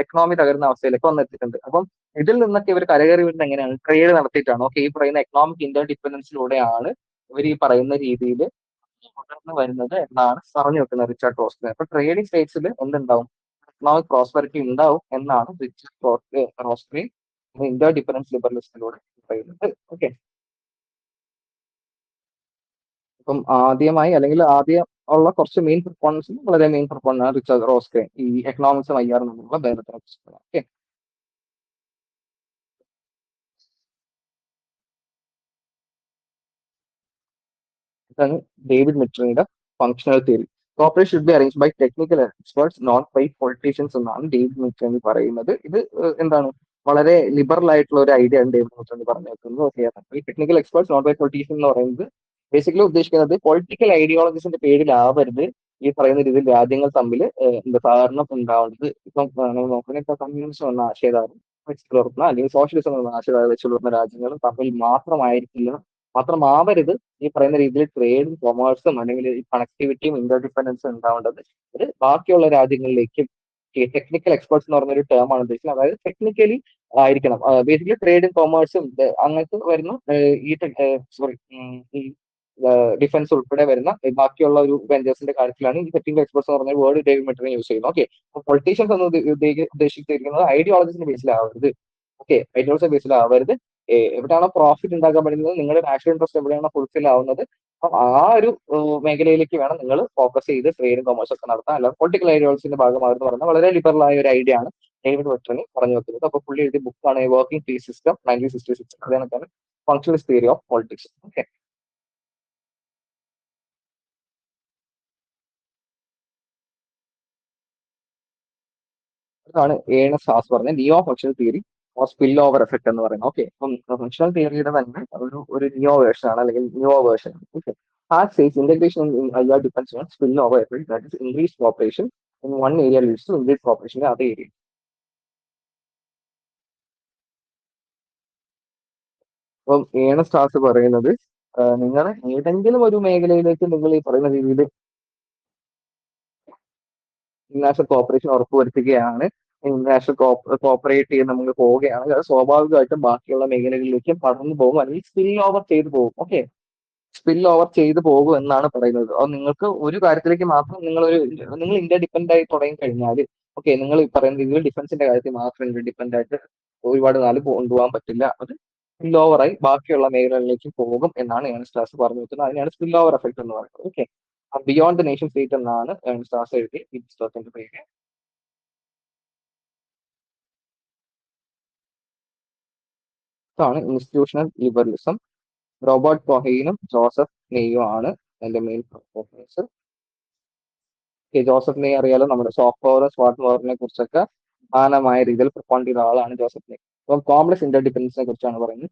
എക്കണോമി തകരുന്ന അവസ്ഥയിലേക്ക് വന്നെത്തിയിട്ടുണ്ട്. അപ്പം ഇതിൽ നിന്നൊക്കെ ഇവർ കരകയറി വരുന്നത് എങ്ങനെയാണ്? ട്രേഡ് നടത്തിയിട്ടാണ്. ഓക്കെ. ഈ പറയുന്ന എക്കണോമിക് ഇന്റർ ഡിപെൻഡൻസിലൂടെയാണ് ഇവർ ഈ പറയുന്ന രീതിയിൽ തുടർന്ന് വരുന്നത് എന്നാണ് പറഞ്ഞു വെക്കുന്നത് റിച്ചാർഡ് റോസ്ട്രെയിൻ. അപ്പൊ ട്രേഡിംഗ് സ്റ്റേറ്റ്സിൽ എന്തുണ്ടാവും? എക്കണോമിക് പ്രോസ്പെരിറ്റി ഉണ്ടാവും എന്നാണ് റിച്ചാർഡ് റോസ്ട്രെയിൻ ഇന്റർ ഡിപെൻഡൻസ് ലിബറലിസത്തിലൂടെ പറയുന്നത്. ഓക്കെ. ഇപ്പം ആദ്യം ഉള്ള കുറച്ച് മെയിൻ പ്രൊപ്പോണൻസും വളരെ മെയിൻ പ്രൊപ്പോണന്റ് ആണ് റിച്ചാർഡ് റോസ്ട്രെയിൻ ഈ എക്കണോമിക്സും IR തമ്മിലുള്ള ബന്ധത്തിനെ കുറിച്ച്. ഓക്കെ. ഇതാണ് ഡേവിഡ് മിറ്ററിന്റെ functional theory. Corporate should be arrange by technical experts not by politicians എന്നാണ് ഡേവിഡ് മിറ്ററി പറയുന്നത്. ഇത് എന്താണ് വളരെ ലിബറൽ ആയിട്ടുള്ള ഒരു ഐഡിയ ആണ് ഡേവിഡ് മിറ്ററി പറഞ്ഞേക്കുന്നത്. ഓക്കെ. ഈ technical experts not by politician എന്ന് പറയുന്നത് ബേസിക്കലി ഉദ്ദേശിക്കുന്നത് പൊളിറ്റിക്കൽ ഐഡിയോളജീസിന്റെ പേരിലാവരുത് ഈ പറയുന്ന രീതിയിൽ രാജ്യങ്ങൾ തമ്മിൽ എന്താ സഹകരണം ഉണ്ടാവേണ്ടത്. ഇപ്പം നമ്മൾ നോക്കുന്നത് ഇപ്പൊ കമ്മ്യൂണിസം എന്ന ആശയധാരം വെച്ച് പുലർത്തുന്ന അല്ലെങ്കിൽ സോഷ്യലിസം എന്ന ആശയധാരം വെച്ച് പുലർത്തുന്ന രാജ്യങ്ങൾ തമ്മിൽ മാത്രമാവരുത് ഈ പറയുന്ന രീതിയിൽ ട്രേഡും കൊമേഴ്സും അല്ലെങ്കിൽ ഈ കണക്ടിവിറ്റിയും ഇന്റർ ഡിപെൻഡൻസും ഉണ്ടാവേണ്ടത്. ഇത് ബാക്കിയുള്ള രാജ്യങ്ങളിലേക്കും ടെക്നിക്കൽ എക്സ്പേർട്സ് എന്ന് പറഞ്ഞ ഒരു ടേം ആണ് ഉദ്ദേശിക്കുന്നത്. അതായത് ടെക്നിക്കലി ആയിരിക്കണം. ബേസിക്കലി ട്രേഡും കൊമേഴ്സും അങ്ങനത്തെ വരുന്ന ഈ സോറി ഈ ഡിഫൻസ് ഉൾപ്പെടെ വരുന്ന ബാക്കിയുള്ള ഒരു വെഞ്ചേഴ്സിന്റെ കാര്യത്തിലാണ് ഈ ടെക്നിക്കൽ എക്സ്പേർട്സ് എന്ന് പറഞ്ഞ വേർഡ് ഡേവിഡ് മെറ്ററിനെ യൂസ് ചെയ്യുന്നത്. ഓക്കെ. പൊളിറ്റീഷ്യൻസ് എന്ന് ഉദ്ദേശിച്ചിരിക്കുന്നത് ഐഡിയോളജിന്റെ ബേസിലാവരുത്. ഓക്കെ. ഐഡിയോളജി ബേസിലാവരുത്. എവിടെയാണോ പ്രോഫിറ്റ് ഉണ്ടാക്കാൻ പറ്റുന്നത്, നിങ്ങളുടെ നാഷണൽ ഇൻട്രസ്റ്റ് എവിടെയാണോ ഫുൾഫിൽ ആവുന്നത്, അപ്പം ആ ഒരു മേഖലയിലേക്ക് വേണം നിങ്ങൾ ഫോക്കസ് ചെയ്ത് ട്രേഡും കൊമേഴ്സ് ഒക്കെ നടത്താൻ. അല്ലാതെ പൊളിറ്റിക്കൽ ഐഡിയോളജിന്റെ ഭാഗമാകുന്ന പറയുന്നത് വളരെ ലിബറൽ ആയ ഒരു ഐഡിയ ആണ് ഡേവിഡ് മെറ്ററിന് പറഞ്ഞു വെക്കുന്നത്. അപ്പൊ പുള്ളി എഴുതിയ ബുക്കാണ് വർക്കിംഗ് പീസ് സിസ്റ്റം 1966. അതേക്കാണ് functionalist theory of politics. Okay. അതാണ് ഏണസ്റ്റ് ഹാസ് പറഞ്ഞ neo functional theory or spill over effect എന്ന് പറയുന്നത്. ഓക്കെ. അപ്പം ഫങ്ഷണൽ തിയറിയുടെ തന്നെ ഒരു നിയോ വേർഷൻ ആണ് അല്ലെങ്കിൽ neo version. Okay. Haas says integration in IR depends on spill over effect that is increase cooperation in one area leads to increase cooperation in other area. അപ്പം Ernst Haas പറയുന്നത് നിങ്ങൾ ഏതെങ്കിലും ഒരു മേഖലയിലേക്ക് നിങ്ങൾ ഈ പറയുന്ന രീതിയിൽ ഇന്റർനാഷണൽ കോപ്പറേഷൻ ഉറപ്പുവരുത്തുകയാണ് ഇന്റർനാഷണൽ കോപ്പറേറ്റ് ചെയ്ത് നമുക്ക് പോവുകയാണെങ്കിൽ അത് സ്വാഭാവികമായിട്ടും ബാക്കിയുള്ള മേഖലകളിലേക്കും പടർന്നു പോകും, അല്ലെങ്കിൽ സ്പിൽ ഓവർ ചെയ്തു പോകും. ഓക്കെ, സ്പിൽ ഓവർ ചെയ്തു പോകും എന്നാണ് പറയുന്നത്. അത് നിങ്ങൾക്ക് ഒരു കാര്യത്തിലേക്ക് മാത്രം നിങ്ങൾ ഇന്ത്യ ഡിപ്പെൻഡ് ആയി തുടങ്ങി കഴിഞ്ഞാൽ, ഓക്കെ, നിങ്ങൾ ഈ പറയുന്ന രീതിയിൽ ഡിഫൻസിന്റെ കാര്യത്തിൽ മാത്രം ഇന്ത്യ ഡിപ്പെൻഡ് ആയിട്ട് ഒരുപാട് നാൾ കൊണ്ടുപോകാൻ പറ്റില്ല. അത് സ്പിൽ ഓവറായി ബാക്കിയുള്ള മേഖലകളിലേക്ക് പോകും എന്നാണ് ഏൺസ്റ്റ് ലാസ് പറഞ്ഞു വെക്കുന്നത്. അതിനാണ് സ്പിൽ ഓവർ എഫക്ട് എന്ന് പറയുന്നത്. Okay, beyond the nation state എന്നാണ് ഏൺസ്റ്റ് ലാസ് എഴുതി ഈ പുസ്തകത്തിന്റെ പേര്. ഇതാണ് ഇൻസ്റ്റിറ്റ്യൂഷണൽ ലിബറലിസം. റോബർട്ട് കൊഹെയിനും ജോസഫ് നെയ്യും ആണ് അതിന്റെ മെയിൻ പ്രൊഫസർ. ജോസഫ് നെയ് അറിയാലോ, നമ്മുടെ സോഫ്റ്റ് പവർ സ്മാർട്ട് പവറിനെ കുറിച്ചൊക്കെ സമാനമായ രീതിയിൽ പ്രൊപ്പോണ്ട് ചെയ്ത ആളാണ് ജോസഫ് നെയ്. അപ്പം കോംപ്ലക്സ് ഇന്റർഡിപെൻഡൻസിനെ കുറിച്ചാണ് പറയുന്നത്.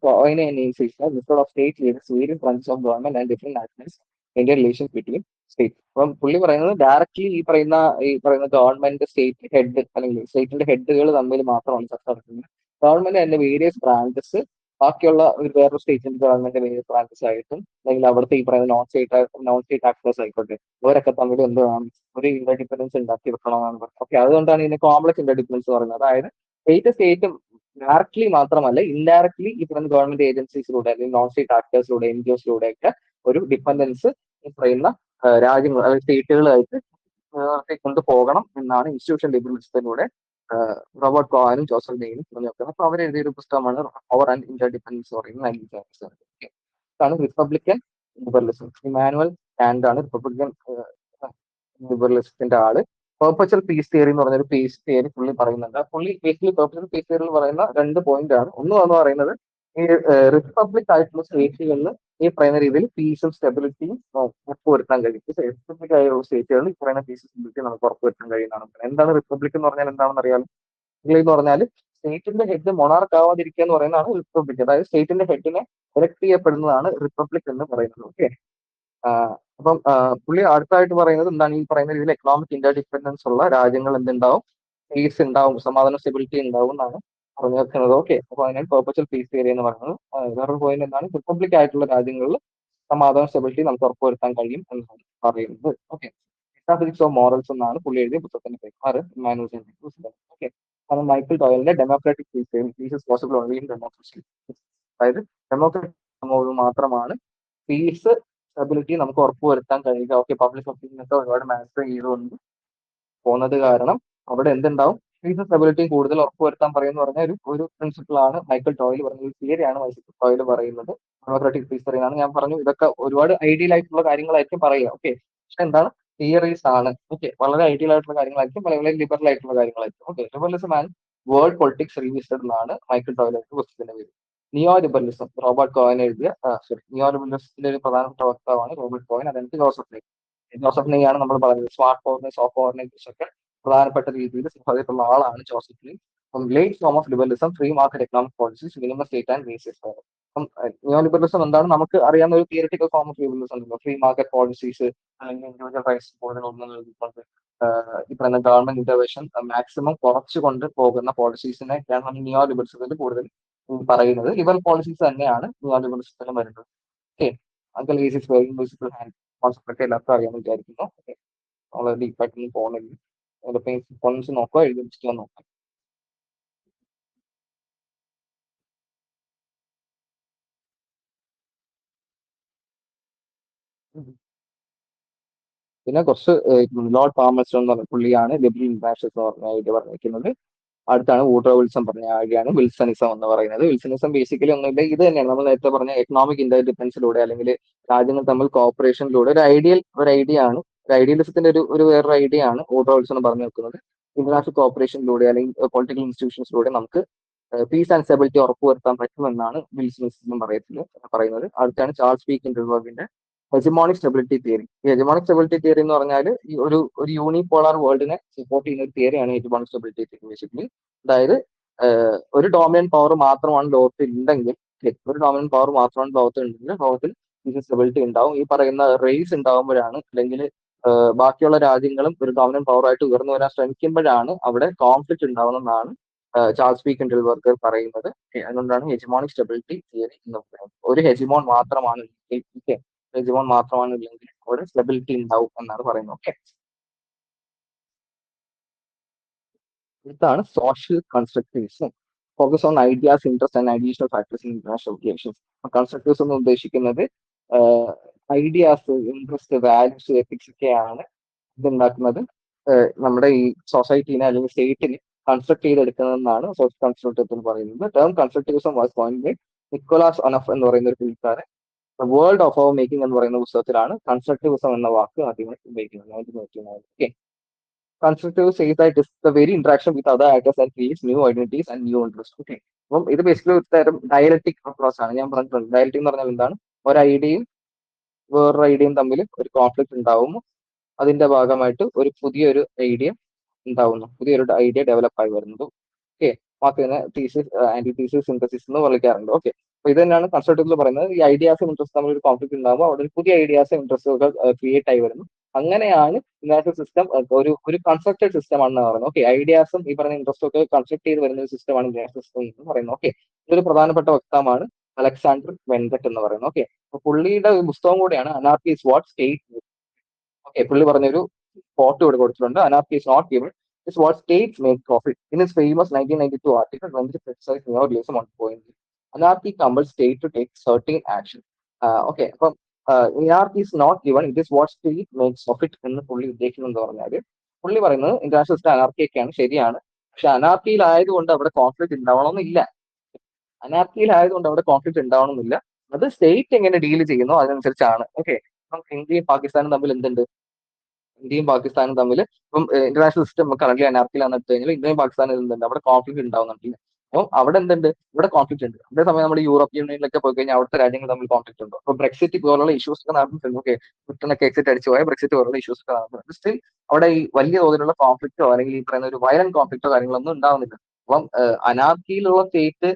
Method of state leaders various branches of government and different actors Indian relation between state. അപ്പം പുള്ളി പറയുന്നത് ഡയറക്ട്ലി ഈ പറയുന്ന ഗവൺമെന്റ് സ്റ്റേറ്റ് ഹെഡ് അല്ലെങ്കിൽ സ്റ്റേറ്റിന്റെ ഹെഡുകൾ തമ്മിൽ മാത്രമാണ് ചർച്ച നടക്കുന്നത്. ഗവൺമെന്റ് അതിന്റെ വേരിയസ് ബ്രാഞ്ചസ് ബാക്കിയുള്ള ഒരു വേറൊരു സ്റ്റേറ്റിന്റെ ഗവൺമെന്റ് വേരിയസ് ബ്രാഞ്ചസ് ആയിട്ടും, അല്ലെങ്കിൽ അവിടുത്തെ ഈ പറയുന്ന നോൺ സ്റ്റേറ്റ് ആക്ടേഴ്സ് ആയിക്കോട്ടെ, അവരൊക്കെ തമ്മിൽ എന്താണ് ഒരു ഇന്റർഡിപെൻഡൻസ് ഉണ്ടാക്കി വെക്കണമെന്നാണ് പറയുന്നത്. ഓക്കെ, അതുകൊണ്ടാണ് ഇതിനെ കോംപ്ലക്സ് ഇന്റർഡിപെൻഡൻസ് പറയുന്നത്. അതായത് സ്റ്റേറ്റും ഡയറക്ട്ലി മാത്രമല്ല ഇൻഡയറക്ട്ലി ഈ പറയുന്ന ഗവൺമെന്റ് ഏജൻസീസിലൂടെ അല്ലെങ്കിൽ നോൺ സ്റ്റേറ്റ് ആക്ടേഴ്സിലൂടെ NGOസിലൂടെ ഒക്കെ ഒരു ഡിപ്പെൻഡൻസ് ഈ പറയുന്ന രാജ്യങ്ങൾ അല്ലെങ്കിൽ സ്റ്റേറ്റുകളായിട്ട് കൊണ്ടുപോകണം എന്നാണ് ഇൻസ്റ്റിറ്റ്യൂഷൻ ലിബറലിസത്തിലൂടെ റോബർട്ട് കോഹനും ജോസഫ് നെയ്യും പറഞ്ഞു വെക്കുന്നത്. അപ്പൊ അവർ എഴുതിയ ഒരു പുസ്തകമാണ് പവർ ആൻഡ് ഇന്റർഡിപെൻഡൻസ് പറയുന്നത്. ഇതാണ് റിപ്പബ്ലിക്കൻ ലിബറലിസം. ഇമാനുവൽ കാന്റ് ആണ് റിപ്പബ്ലിക്കൻ ലിബറലിസത്തിന്റെ ആള്. പെർപ്പച്വൽ പീസ് തിയറി എന്ന് പറഞ്ഞൊരു പീസ് തിയറി പുള്ളി പറയുന്നുണ്ട്. പുള്ളി ബേസിക്കലി പെർപ്പച്വൽ പീസ് തിയറിയിൽ പറയുന്ന 2 പോയിന്റ് ആണ്. ഒന്ന് എന്ന് പറയുന്നത് ഈ റിപ്പബ്ലിക് ആയിട്ടുള്ള സ്റ്റേറ്റുകളിൽ ഈ പറയുന്ന രീതിയിൽ പീസും സ്റ്റെബിലിറ്റിയും ഉറപ്പുവരുത്താൻ കഴിയും. റിപ്പബ്ലിക് ആയിട്ടുള്ള സ്റ്റേറ്റുകളിൽ ഈ പറയുന്ന പീസും സ്റ്റെബിലിറ്റി നമുക്ക് ഉറപ്പുവരുത്താൻ കഴിയുന്നതാണ് പറയുന്നത്. എന്താണ് റിപ്പബ്ലിക് എന്ന് പറഞ്ഞാൽ എന്താണെന്ന് അറിയാമോ? എന്ന് പറഞ്ഞാൽ സ്റ്റേറ്റിന്റെ ഹെഡ് മൊണാർക്ക് ആവാതിരിക്കുക എന്ന് പറയുന്നതാണ് റിപ്പബ്ലിക്. അതായത് സ്റ്റേറ്റിന്റെ ഹെഡിനെ എലക്ട് ചെയ്യപ്പെടുന്നതാണ് റിപ്പബ്ലിക് എന്ന് പറയുന്നത്. ഓക്കെ, അപ്പം പുള്ളി അടുത്തായിട്ട് പറയുന്നത് എന്താണ്, ഈ പറയുന്ന രീതിയിൽ എക്കണോമിക് ഇന്റർഡിപെൻഡൻസ് ഉള്ള രാജ്യങ്ങൾ എന്തുണ്ടാവും, പീസ് ഉണ്ടാവും, സമാധാന സ്റ്റെബിലിറ്റി ഉണ്ടാവും എന്നാണ് പറഞ്ഞു വെക്കുന്നത്. ഓക്കെ, അപ്പൊ അതിനാണ് പെർപ്പച്വൽ പീസ് തിയറി എന്ന് പറയുന്നത്. വേറൊരു പോയിന്റ് എന്താണ്, റിപ്പബ്ലിക് ആയിട്ടുള്ള രാജ്യങ്ങളിൽ സമാധാന സ്റ്റെബിലിറ്റി നമുക്ക് ഉറപ്പുവരുത്താൻ കഴിയും എന്നാണ് പറയുന്നത്. ഓക്കെ, മെറ്റാഫിസിക്സ് ഓഫ് മോറൽസ് എന്നാണ് പുള്ളി എഴുതിയ പുസ്തകത്തിന്റെ പേര്. ആറ് ഇമ്മാനുവൽ പുസ്തകം. ഓക്കെ, അത് മൈക്കിൾ ഡോയലിന്റെ democratic peace possible only in democracy. അതായത് ഡെമോക്രാറ്റിക് മാത്രമാണ് പീസ് സ്റ്റെബിലിറ്റി നമുക്ക് ഉറപ്പുവരുത്താൻ കഴിയുക. ഓക്കെ, പബ്ലിക് ഒപ്പീനിയനൊക്കെ ഒരുപാട് മാറ്റർ ചെയ്തുകൊണ്ട് പോകുന്നത് കാരണം അവിടെ എന്തുണ്ടാവും, പീസ് സ്റ്റെബിലിറ്റിയും കൂടുതൽ ഉറപ്പുവരുത്താൻ പറയുന്ന പറഞ്ഞ ഒരു പ്രിൻസിപ്പിൾ ആണ് മൈക്കിൾ ടോയിൽ പറയുന്നത്. ഒരു തിയറിയാണ് മൈക്കിൾ ടോയിൽ പറയുന്നത്, ഡെമോക്രാറ്റിക് പീസ് തിയറി ആണ്. ഞാൻ പറഞ്ഞു ഇതൊക്കെ ഒരുപാട് ഐഡിയൽ ആയിട്ടുള്ള കാര്യങ്ങളായിരിക്കും പറയുക. ഓക്കെ, പക്ഷെ എന്താണ്, തിയറീസ് ആണ്. ഓക്കെ, വളരെ ഐഡിയൽ ആയിട്ടുള്ള കാര്യങ്ങളായിരിക്കും, വളരെ ലിബറൽ ആയിട്ടുള്ള കാര്യങ്ങളായിരിക്കും. Okay, liberalism and world politics revisited എന്നാണ് മൈക്കിൾ ടോയിലറ്റ് പുസ്തകത്തിന്റെ പേര്. നിയോ ലിബറലിസം റോബർട്ട് കോഹൻ എഴുതിയ നിയോ ലിബറലിസത്തിന്റെ ഒരു പ്രധാനപ്പെട്ട വക്താവാണ് റോബർട്ട് കോഹൻ. അതെനിക്ക് ജോസഫ് നെയ്. ജോസഫ് നെയ് ആണ് നമ്മൾ പറയുന്നത് സ്മാർട്ട് പവറിനെ സോഫ്റ്റ് പവറിനെ കുറിച്ചൊക്കെ പ്രധാനപ്പെട്ട രീതിയിൽ സംസാരിച്ചിട്ടുള്ള ആളാണ് ജോസഫ് നെയ്. Late form of liberalism, free market economic policies, minimum state and basis power. Neo liberalism എന്താണ് നമുക്ക് അറിയാവുന്ന ഒരു തിയറിറ്റിക്കൽ ഫോം ഓഫ് ലിബറലിസം ഉണ്ടല്ലോ, ഫ്രീ മാർക്കറ്റ് പോളിസീസ്, അല്ലെങ്കിൽ ഇൻഡിവിജ്വൽ റൈറ്റ്സ് കൂടുതൽ നൽകിക്കൊണ്ട് ഈ പറയുന്ന ഗവൺമെന്റ് ഇന്റർവെൻഷൻ മാക്സിമം കുറച്ചുകൊണ്ട് പോകുന്ന പോളിസീസിനെയൊക്കെയാണ് നമ്മൾ നിയോ ലിബറലിസത്തിൽ കൂടുതൽ പറയുന്നത്. ലിബറൽ പോളിസീസ് തന്നെയാണ് നിയോ ലിബറലിസത്തിലും വരുന്നത്. Okay, uncle is very musical hand concept ഒക്കെ എല്ലാവർക്കും അറിയാമെന്ന് വിചാരിക്കുന്നു. ഓക്കെ, നമ്മൾ ഡീപ്പായിട്ടൊന്നും പോകുന്നില്ല. അതിന്റെ പോയിന്റ്സ് നോക്കുക, എഴുതി വെച്ചിട്ട് നോക്കാം. പിന്നെ കുറച്ച് ലോർഡ് പാമർസ്റ്റൺ എന്ന് പറഞ്ഞ പുള്ളിയാണ് ലിബറൽ ഇന്റർനാഷണൽ എന്ന് പറഞ്ഞ ഐഡിയ പറഞ്ഞിരിക്കുന്നത്. അടുത്താണ് വൂഡ്രോ വിൽസൺ പറഞ്ഞ ഐഡിയയാണ് വിൽസണിസം എന്ന് പറയുന്നത്. വിൽസണിസം ബേസിക്കലി ഒന്നുമില്ല, ഇത് തന്നെയാണ് നമ്മൾ നേരത്തെ പറഞ്ഞ എക്കണോമിക് ഇന്റർഡിപെൻസിലൂടെ അല്ലെങ്കിൽ രാജ്യങ്ങൾ തമ്മിൽ കോപ്പറേഷനിലൂടെ ഒരു ഐഡിയ ആണ്, ഒരു ഐഡിയലിസത്തിന്റെ ഒരു വേറൊരു ഐഡിയ ആണ് വൂഡ്രോ വിൽസൺ പറഞ്ഞു വെക്കുന്നത്. ഇന്റർനാഷണൽ കോപ്പറേഷനിലൂടെ അല്ലെങ്കിൽ പൊളിറ്റിക്കൽ ഇൻസ്റ്റിറ്റ്യൂഷൻസിലൂടെ നമുക്ക് പീസ് ആൻഡ് സ്റ്റെബിലിറ്റി ഉറപ്പുവരുത്താൻ പറ്റുമെന്നാണ് വിൽസണിസം പറയുന്നത്. അടുത്താണ് ചാൾസ് പി കിൻഡർബർഗിന്റെ ഹെജമോണിക് സ്റ്റെബിലിറ്റി തിയറി. ഈ ഹെജമോണിക് സ്റ്റെബിലിറ്റി തിയറി എന്ന് പറഞ്ഞാൽ ഈ ഒരു യൂണിപോളാർ വേൾഡിനെ സപ്പോർട്ട് ചെയ്യുന്ന ഒരു തിയറിയാണ് ഹെജമോണിക് സ്റ്റെബിലിറ്റി തിയറി ബേസിക്കലി. അതായത് ഒരു ഡോമിനന്റ് പവർ മാത്രമാണ് ലോകത്തിൽ ഉണ്ടെങ്കിൽ, ഒരു ഡോമിനന്റ് പവർ മാത്രമാണ് ലോകത്തിൽ ഉണ്ടെങ്കിൽ ലോകത്തിൽ സ്റ്റെബിലിറ്റി ഉണ്ടാവും. ഈ പറയുന്ന റേസ് ഉണ്ടാകുമ്പോഴാണ്, അല്ലെങ്കിൽ ബാക്കിയുള്ള രാജ്യങ്ങളും ഒരു ഡോമിനന്റ് പവർ ആയിട്ട് ഉയർന്നു വരാൻ ശ്രമിക്കുമ്പോഴാണ് അവിടെ കോൺഫ്ലിക്റ്റ് ഉണ്ടാവുന്നതെന്നാണ് ചാൾസ് പി കിൻഡൽബർഗർ പറയുന്നത്. അതുകൊണ്ടാണ് ഹെജമോണിക് സ്റ്റെബിലിറ്റി തിയറി എന്ന് പറയുന്നത്. ഒരു ഹെജിമോൺ മാത്രമാണ് ഹെജിമോൺ മാത്രമാണ് ഇല്ലെങ്കിൽ അവിടെ സ്റ്റെബിലിറ്റി ഉണ്ടാവും എന്നാണ് പറയുന്നത്. ഓക്കെ, ഇതാണ് social constructivism. Focus on ideas, interest and additional factors in international relations. Constructivism എന്ന് ഉദ്ദേശിക്കുന്നത് ഐഡിയാസ്, ഇൻട്രസ്റ്റ്, വാല്യൂസ്, എത്തിക്സ് ഒക്കെയാണ് ഇതുണ്ടാക്കുന്നത് നമ്മുടെ ഈ സൊസൈറ്റീനെ അല്ലെങ്കിൽ സ്റ്റേറ്റിനെ കൺസ്ട്രക്ട് ചെയ്തെടുക്കുന്നതെന്നാണ് സോഷ്യൽ കൺസ്ട്രക്റ്റിവിസം പറയുന്നത്. Term constructivism was coined by Nicholas Onuf എന്ന് പറയുന്ന ഒരു പുള്ളിക്കാരൻ വേൾഡ് ഓഫ് അവർ മേക്കിംഗ് എന്ന് പറയുന്ന പുസ്തകത്തിലാണ് കൺസ്ട്രക്റ്റിവിസം എന്ന വാക്ക് ആദ്യമായി ഉപയോഗിക്കുന്നത്. 1999. Okay. Constructive says that it's the very interaction with other actors that creates new identities and new interests. Okay. അപ്പം ഇത് ബേസിക്കലി ഒരു തരം ഡയലക്റ്റിക് അപ്രോച്ച് ആണ്. ഞാൻ പറഞ്ഞിട്ടുണ്ട് ഡയലക്റ്റിക് എന്ന് പറഞ്ഞാൽ എന്താണ്, ഒരു ഐഡിയയും വേറൊരു ഐഡിയയും തമ്മിൽ ഒരു കോൺഫ്ലിക്ട് ഉണ്ടാവുന്നു, അതിന്റെ ഭാഗമായിട്ട് ഒരു പുതിയൊരു ഐഡിയ ഉണ്ടാവുന്നു, പുതിയൊരു ഐഡിയ ഡെവലപ്പ് ആയി വരുന്നത്. ഓക്കെ. വാക്കിനെ തീസിസ്, ആന്റി തീസിസ്, സിന്തസിസ് എന്ന് വിളിക്കാറുണ്ട്. ഓക്കെ. അപ്പൊ ഇത് തന്നെയാണ് കൺസ്ട്രക്റ്റീവിൽ പറയുന്നത്. ഈ ഐഡിയാസും ഇൻട്രസ്റ്റ് തമ്മിൽ ഒരു കോൺഫ്ലിക്ട് ഉണ്ടാകുമ്പോൾ അവിടെ ഒരു പുതിയ ഐഡിയാസും ഇൻട്രസ്റ്റുകൾ ക്രിയേറ്റ് ആയി വരുന്നു. അങ്ങനെയാണ് ഇന്നത്തെ സിസ്റ്റം ഒരു കൺസ്ട്രക്റ്റഡ് സിസ്റ്റം ആണെന്ന് പറയുന്നത്. ഓക്കെ. ഐഡിയാസും ഈ പറയുന്ന ഇൻട്രസ്റ്റും ഒക്കെ കൺസ്ട്രക്ട് ചെയ്ത് വരുന്ന ഒരു സിസ്റ്റമാണ് ഇന്റർനാഷണൽ സിസ്റ്റം എന്ന് പറയുന്നത്. ഓക്കെ. ഇതൊരു പ്രധാനപ്പെട്ട വക്താവാണ് അലക്സാണ്ടർ വെൻഗട്ട് എന്ന് പറയുന്നത്. ഓക്കെ. അപ്പൊ പുള്ളിയുടെ ഒരു പുസ്തകം കൂടെയാണ് anarchy is what state. Okay. പുള്ളി പറഞ്ഞൊരു കോട്ട് ഇവിടെ കൊടുത്തിട്ടുണ്ട്. Anarchy is not given, it's what states make profit. In his famous 1992 article Wendt criticise neorealism on point anarchy compels state to take certain action. Okay. അപ്പം anarchy is not given, it is what state makes profit എന്ന് പുള്ളി ഉദ്ദേശിക്കുന്നത് എന്ന് പറഞ്ഞാൽ, പുള്ളി പറയുന്നത് international system അനാർക്കിയൊക്കെയാണ്, ശരിയാണ്. പക്ഷെ അനാർക്കിയിലായതുകൊണ്ട് അവിടെ കോൺഫ്ലിക്ട് ഉണ്ടാവണമെന്നില്ല. അനാർക്കിയിലായതുകൊണ്ട് അവിടെ കോൺഫ്ലിക്ട് ഉണ്ടാവണമെന്നില്ല. അത് സ്റ്റേറ്റ് എങ്ങനെ ഡീൽ ചെയ്യുന്നു അതിനനുസരിച്ചാണ്. ഓക്കെ. അപ്പം ഇന്ത്യയും പാകിസ്ഥാനും തമ്മിൽ എന്തുണ്ട്, ഇന്ത്യയും പാകിസ്ഥാനും തമ്മിൽ ഇപ്പം ഇന്റർനാഷണൽ സിസ്റ്റം കറന്റ് അനാർക്കിലാന്ന് എടുത്തു കഴിഞ്ഞാൽ ഇന്ത്യയും പാകിസ്ഥാനും എന്തുണ്ട്, അവിടെ കോൺഫ്ലിക്ട് ഉണ്ടാവുന്നുണ്ട്. അപ്പം അവിടെ എന്തുണ്ട്, ഇവിടെ കോൺഫ്ലിക്ട് ഉണ്ട്. അതേസമയം നമ്മൾ യൂറോപ്യൻ യൂണിയനിലൊക്കെ പോയി കഴിഞ്ഞാൽ അവിടുത്തെ രാജ്യങ്ങൾ തമ്മിൽ കോൺഫ്ലിക്ട് ഉണ്ട്. അപ്പൊ ബ്രെക്സിറ്റ് പോലുള്ള ഇഷ്യൂസ് ഒക്കെ നടന്നിട്ടുണ്ട്. ഓക്കെ. ബ്രിട്ടനൊക്കെ എക്സിറ്റ് അടിച്ചു പോയ ബ്രെക്സിറ്റ് പോലുള്ള ഇഷ്യൂസ് ഒക്കെ നടന്നിട്ടുണ്ട്. സ്റ്റിൽ അവിടെ ഈ വലിയ തോതിലുള്ള കോൺഫ്ലിക്റ്റോ അല്ലെങ്കിൽ ഈ പറയുന്ന ഒരു വയലന്റ് കോൺഫ്ലിക്റ്റോ കാര്യങ്ങളൊന്നും ഉണ്ടാവുന്നില്ല. അപ്പം അനാർക്കിയിലുള്ള സ്റ്റേറ്റ്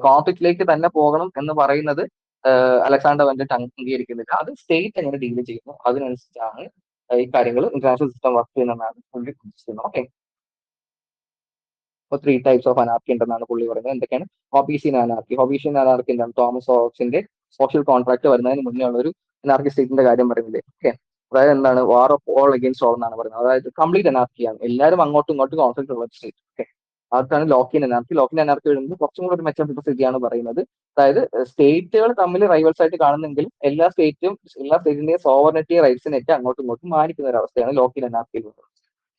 കോൺഫ്ലിക്റ്റിലേക്ക് തന്നെ പോകണം എന്ന് പറയുന്നത് അലക്സാണ്ടർ വെൻഗട്ട് അംഗീകരിക്കുന്നില്ല. അത് സ്റ്റേറ്റ് എങ്ങനെ ഡീൽ ചെയ്യുന്നു അതിനനുസരിച്ചാണ് ഈ കാര്യങ്ങൾ ഇന്റർനാഷണൽ സിസ്റ്റം വർക്ക് ചെയ്യുന്നതാണ് പുള്ളി ഉദ്ദേശിക്കുന്നത്. ഓക്കെ. ഇപ്പോൾ 3 ടൈപ്സ് ഓഫ് അനാർക്കി ഉണ്ടെന്നാണ് പുള്ളി പറയുന്നത്. എന്തൊക്കെയാണ്? ഹോബീഷ്യൻ അനാർക്കി. ഹോബീഷ്യൻ അനാർക്കി എന്താണ്? തോമസ് ഹോബ്സിന്റെ സോഷ്യൽ കോൺട്രാക്ട് വരുന്നതിന് മുന്നേ ഉള്ള ഒരു അനാർക്കി സ്റ്റേറ്റിന്റെ കാര്യം പറയുന്നില്ലേ? ഓക്കെ. അതായത് എന്താണ്? War of all against all എന്നാണ് പറയുന്നത്. അതായത് കംപ്ലീറ്റ് അനാർക്കിയാണ്, എല്ലാവരും അങ്ങോട്ടും ഇങ്ങോട്ടും കോൺഫ്ലിക്ട് ഉള്ള സ്റ്റേറ്റ്. ഓക്കെ. അതാണ് ലോക്കിൻ അനാർക്കി. ലോക്കിൻ അനാർക്കി വരുന്നത് കുറച്ചും കൂടി ഒരു മെച്ചപ്പെട്ട സ്ഥിതിയാണ് പറയുന്നത്. അതായത് സ്റ്റേറ്റുകൾ തമ്മിൽ റൈവൽസ് ആയിട്ട് കാണുന്നെങ്കിലും എല്ലാ സ്റ്റേറ്റിന്റെയും സോവറിനിറ്റി റൈറ്റ്സിനൊക്കെ അങ്ങോട്ടും ഇങ്ങോട്ടും മാനിക്കുന്ന ഒരു അവസ്ഥയാണ് ലോക്കിൻ അനാർക്കിയിൽ വരുന്നത്.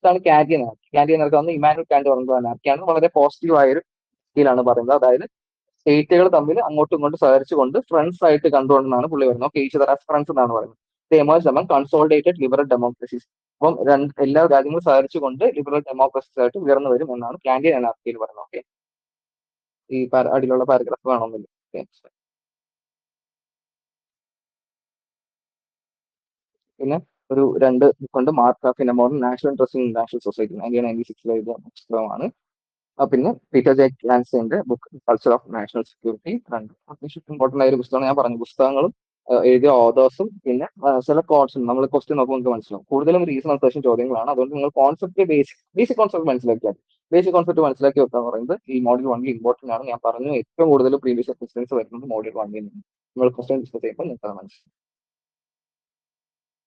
ഇതാണ് കാന്റിയൻ അനാർക്കി. കാന്റിയൻ അനാർക്കി വന്ന് ഇമാനുവൽ കാന്റ് പറഞ്ഞത് അനാർക്കിയാണ്. വളരെ പോസിറ്റീവ് ആയ ഒരു രീതിയിലാണ് പറയുന്നത്. അതായത് സ്റ്റേറ്റുകൾ തമ്മിൽ അങ്ങോട്ടും ഇങ്ങോട്ടും സഹകരിച്ചുകൊണ്ട് ഫ്രണ്ട്സ് ആയിട്ട് കണ്ടുകൊണ്ടെന്നാണ് പുള്ളി പറയുന്നത്. Okay. Each other as friends എന്നാണ് പറയുന്നത്. എമേഴ്സ് അമംഗ് കൺസോളിഡേറ്റഡ് ലിബറൽ ഡെമോക്രസീസ്. അപ്പം എല്ലാ രാജ്യങ്ങളും സഹകരിച്ചുകൊണ്ട് ലിബറൽ ഡെമോക്രസീസ് ആയിട്ട് ഉയർന്നു വരും എന്നാണ് കാന്റിയൻ അനാർക്കിയിൽ പറയുന്നത്. ഓക്കെ. ഈ അടിയിലുള്ള പാരഗ്രാഫ് വേണമെന്നില്ല. ഓക്കെ. പിന്നെ ഒരു 2 ബുക്കുണ്ട്. Mark of modern national interest in national society 1996 എഴുതിയ പുസ്തകമാണ്. പിന്നെ പീറ്റർ ജെ ക്ലാൻസിന്റെ book culture of national security. അത്യാവശ്യം ഇമ്പോർട്ടന്റ് ആയ ഒരു പുസ്തകമാണ്. ഞാൻ പറഞ്ഞു പുസ്തകങ്ങളും എഴുതിയ ഓതേഴ്സും പിന്നെ ചില കോൺസും നമ്മൾ ക്വസ്റ്റ്യൻ നോക്കുമ്പോൾ നമുക്ക് മനസ്സിലാവും. കൂടുതലും റീസൺ അത്യാവശ്യം ചോദ്യങ്ങളാണ്. അതുകൊണ്ട് നിങ്ങൾ കോൺസെപ്റ്റ് ബേസിക് കോൺസെപ്റ്റ് മനസ്സിലാക്കിയാൽ ബേസിക് കോൺസെപ്റ്റ് മനസ്സിലാക്കി വെക്കുക എന്ന് പറയുന്നത് ഈ മോഡ്യൂൾ 1 ഇമ്പോർട്ടന്റ് ആണ്. ഞാൻ പറഞ്ഞു ഏറ്റവും കൂടുതൽ പ്രീവിയസ് ക്വസ്റ്റ്യൻസ് വരുന്നത് മോഡ്യൂൾ 1 നിങ്ങൾ ക്വസ്റ്റ്യൻ ഡിസ്കസ് ചെയ്യുമ്പോൾ നിങ്ങൾക്ക് മനസ്സിലാവും.